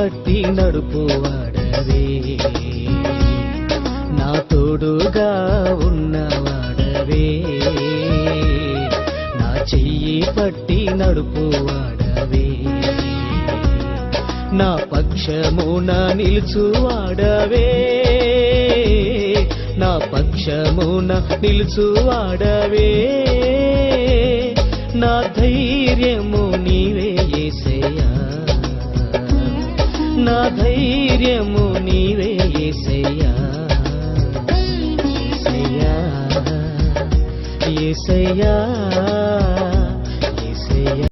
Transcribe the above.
పట్టి నడుపువాడవే, నా తోడుగా ఉన్నవాడవే, నా చెయ్యి పట్టి నడుపువాడవే, నా పక్షమున నిలుచువాడవే, నా పక్షమున నిలుచువాడవే, నా ధైర్యము నీవే యేసయ్యా, నా ధైర్యము నీవే యేసయ్యా, యేసయ్యా యేసయ్యా.